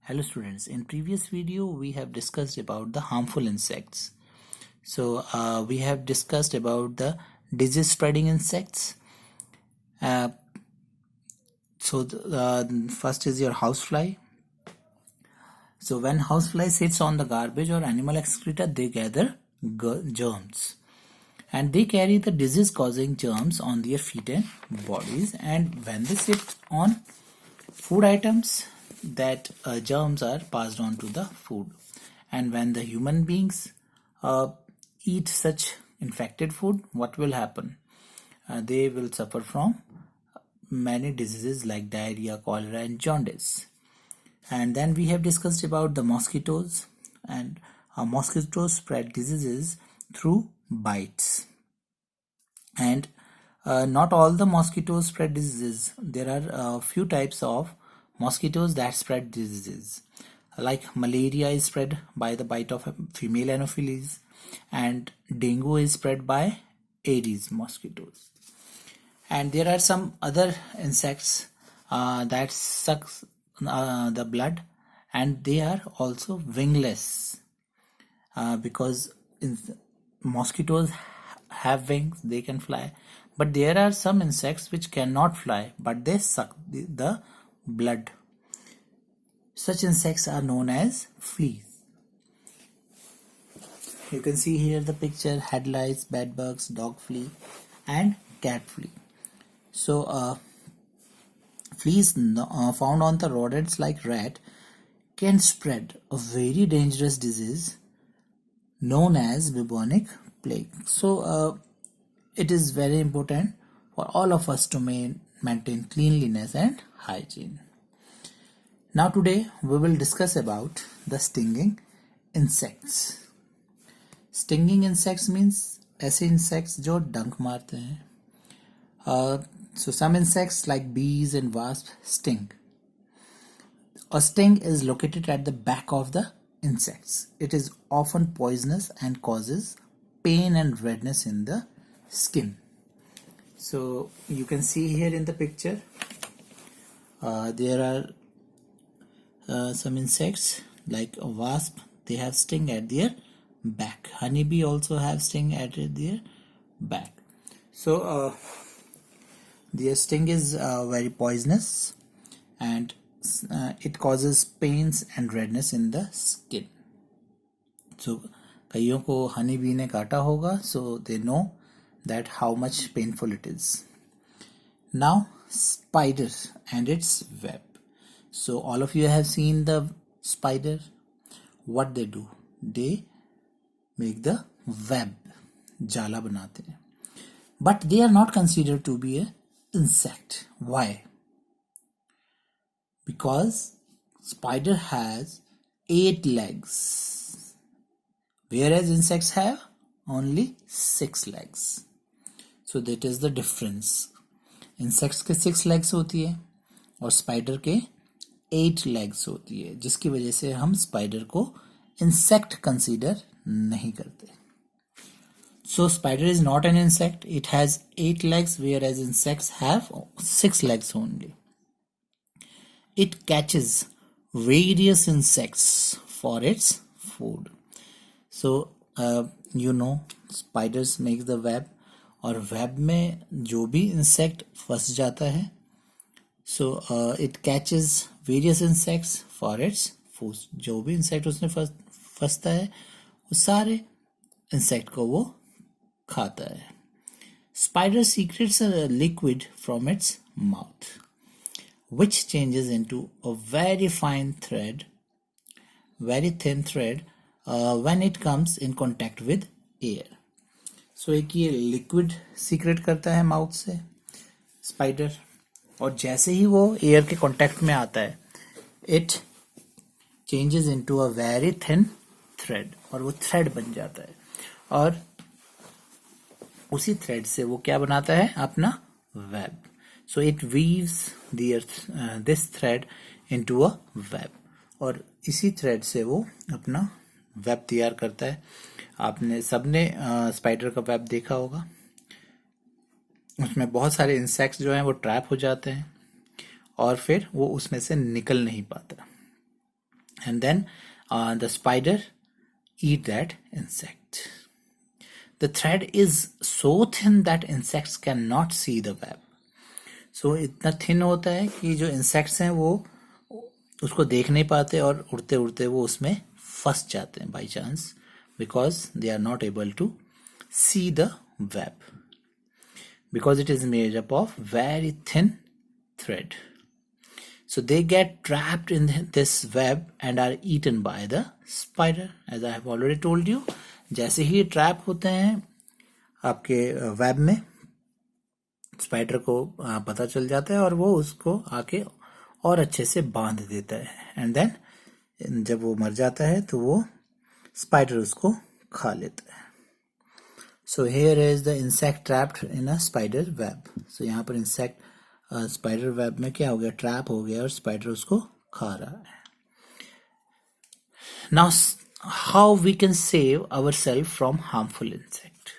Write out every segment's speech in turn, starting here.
Hello students, in previous video we have discussed about the harmful insects. We have discussed about the disease spreading insects. Uh, First is your housefly. So when housefly sits on the garbage or animal excreta, they gather germs. And they carry the disease causing germs on their feet and bodies, and when they sit on food items, that germs are passed on to the food, and when the human beings eat such infected food, what will happen? They will suffer from many diseases like diarrhea, cholera and jaundice. And then we have discussed about the mosquitoes, and mosquitoes spread diseases through bites. And not all the mosquitoes spread diseases. There are a few types of mosquitoes that spread diseases. Like malaria is spread by the bite of female Anopheles, and dengue is spread by Aedes mosquitoes. And there are some other insects that sucks the blood, and they are also wingless because mosquitoes have wings, they can fly, but there are some insects which cannot fly but they suck the blood. Such insects are known as fleas. You can see here the picture: head lice, bed bugs, dog flea and cat flea. Fleas found on the rodents like rat can spread a very dangerous disease known as bubonic plague. It is very important for all of us to maintain cleanliness and hygiene. Now today we will discuss about the stinging insects. Stinging insects means ऐसे insects जो डंक मारते हैं. So some insects like bees and wasps sting. A sting is located at the back of the insects. It is often poisonous and causes pain and redness in the skin. So you can see here in the picture there are some insects like a wasp. They have sting at their back. Honeybee also have sting at their back. So their sting is very poisonous, and it causes pains and redness in the skin. So कईयों को honey bee ने काटा होगा, so they know that how much painful it is. Now spider and its web. So all of you have seen the spider. What they do? They make the web, जाला बनाते हैं. But they are not considered to be an insect. Why? Because spider has 8 legs, whereas insects have only 6 legs. So that is the difference. Insects के 6 legs होती है और spider के 8 legs होती है, जिसकी वजह से हम spider को insect consider नहीं करते. So spider is not an insect. It has 8 legs, whereas insects have 6 legs only. It catches various insects for its food. So spiders make the web, और वेब में जो भी इंसेक्ट फंस जाता है, so it catches various insects for its food. जो भी insect उसमें फंसता है वो सारे इंसेक्ट को वो खाता है. Spider secretes a liquid from its mouth, which changes into a very fine thread, very thin thread, when it comes in contact with air. So एक ये लिक्विड सीक्रेट करता है माउथ से स्पाइडर, और जैसे ही वो एयर के कांटेक्ट में आता है, it changes into a very thin thread, और वो थ्रेड बन जाता है, और उसी थ्रेड से वो क्या बनाता है? अपना web. So it weaves this thread into a web, और इसी थ्रेड से वो अपना वेब तैयार करता है. आपने सबने स्पाइडर का वेब देखा होगा. उसमें बहुत सारे इंसेक्ट्स जो हैं वो ट्रैप हो जाते हैं, और फिर वो उसमें से निकल नहीं पाता. and then the spider eat that insect. The thread is so thin that insects cannot see the web. So इतना थिन होता है कि जो इंसेक्ट्स हैं वो उसको देख नहीं पाते और उड़ते उड़ते वो उसमें फंस जाते हैं by chance, because they are not able to see the web, because it is made up of very thin thread. So they get trapped in this web and are eaten by the spider, as I have already told you. जैसे ही trap होते हैं आपके web में, spider को पता चल जाता है और वो उसको आके और अच्छे से बांध देता है, एंड देन जब वो मर जाता है तो वो स्पाइडर उसको खा लेता है. So here is the insect trapped in a spider web. So यहाँ पर insect spider web में क्या हो गया, ट्रैप हो गया और spider उसको खा रहा है. Now how we can save ourselves from harmful insect?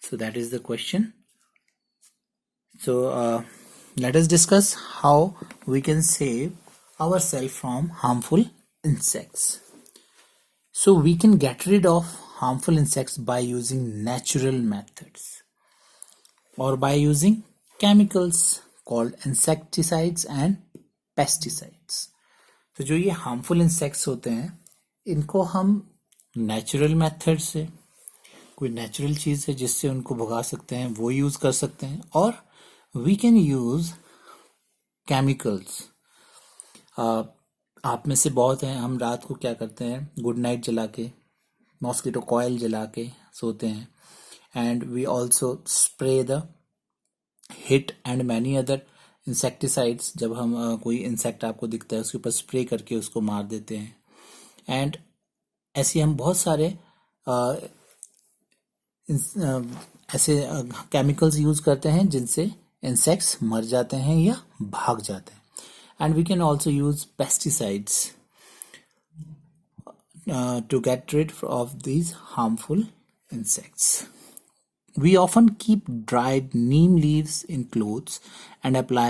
So that is the question. So let us discuss how we can save ourselves from harmful insects. So we can get rid of harmful insects by using natural methods or by using chemicals called insecticides and pesticides. तो जो ये harmful insects होते हैं इनको हम natural method से, कोई natural चीज़ है जिससे उनको भगा सकते हैं वो यूज़ कर सकते हैं, और we can use chemicals. आप में से बहुत हैं, हम रात को क्या करते हैं, गुड नाइट जला के, मॉस्किटो कॉयल जला के सोते हैं, and we also spray the Hit and many other insecticides. जब हम कोई इंसेक्ट आपको दिखता है उसके ऊपर स्प्रे करके उसको मार देते हैं, एंड ऐसे हम बहुत सारे ऐसे केमिकल्स यूज करते हैं जिनसे इंसेक्ट्स मर जाते हैं या भाग जाते हैं. And we can also use pesticides to get rid of these harmful insects. We often keep dried neem leaves in clothes and apply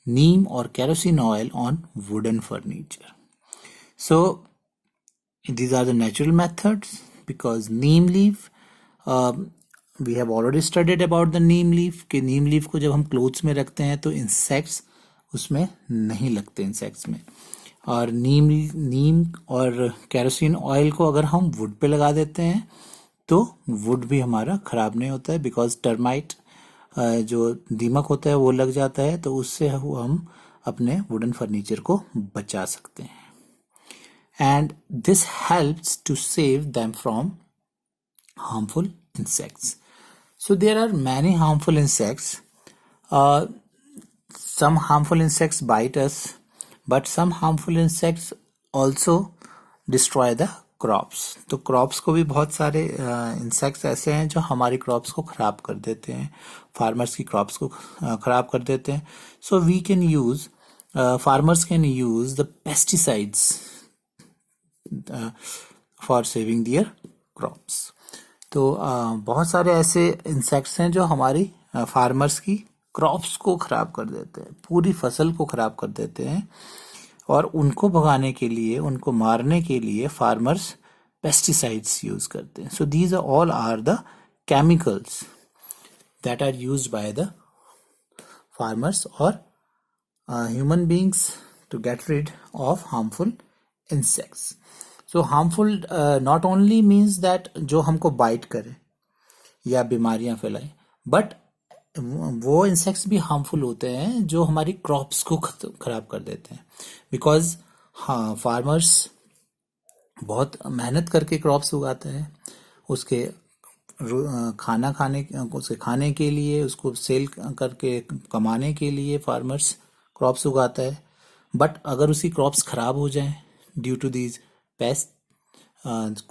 neem or kerosene oil on wooden furniture. So these are the natural methods, because neem leaf, we have already studied about the neem leaf कि neem leaf को जब हम clothes में रखते हैं तो insects उसमें नहीं लगते, insects में. और नीम और केरोसिन ऑयल को अगर हम वुड पे लगा देते हैं तो वुड भी हमारा ख़राब नहीं होता है, बिकॉज टर्माइट जो दीमक होता है वो लग जाता है, तो उससे हम अपने वुडन फर्नीचर को बचा सकते हैं. And this helps to save them from harmful insects. So there are many harmful insects. Some harmful insects bite us, but some harmful insects also destroy the crops. तो crops को भी बहुत सारे insects ऐसे हैं जो हमारी crops को खराब कर देते हैं, farmers की crops को खराब कर देते हैं. So we can use, farmers can use the pesticides for saving their crops. तो बहुत सारे ऐसे insects हैं जो हमारी farmers की क्रॉप्स को खराब कर देते हैं, पूरी फसल को खराब कर देते हैं, और उनको भगाने के लिए, उनको मारने के लिए फार्मर्स पेस्टिसाइड्स यूज करते हैं. So these all are the chemicals that are used by the farmers और human beings to get rid of harmful insects. So harmful not only means that जो हमको बाइट करे या बीमारियां फैलाए, बट वो इंसेक्ट्स भी हार्मफुल होते हैं जो हमारी क्रॉप्स को खराब कर देते हैं, बिकॉज हाँ फार्मर्स बहुत मेहनत करके क्रॉप्स उगाते हैं, उसके उसके खाने के लिए, उसको सेल करके कमाने के लिए फार्मर्स क्रॉप्स उगाता है. बट अगर उसकी क्रॉप्स खराब हो जाएं ड्यू टू दीज पेस्ट,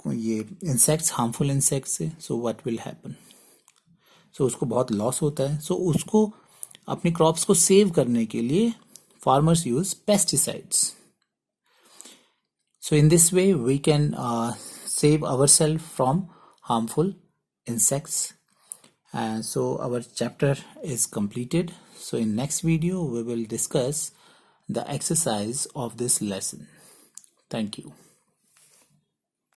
ये इंसेक्ट्स, हार्मफुल इंसेक्ट्स से, सो व्हाट विल हैपन. सो उसको बहुत लॉस होता है. सो उसको अपनी क्रॉप्स को सेव करने के लिए farmers use pesticides. So in this way we can save ourselves from harmful insects. So our chapter is completed. So in next video we will discuss the exercise of this lesson. Thank you.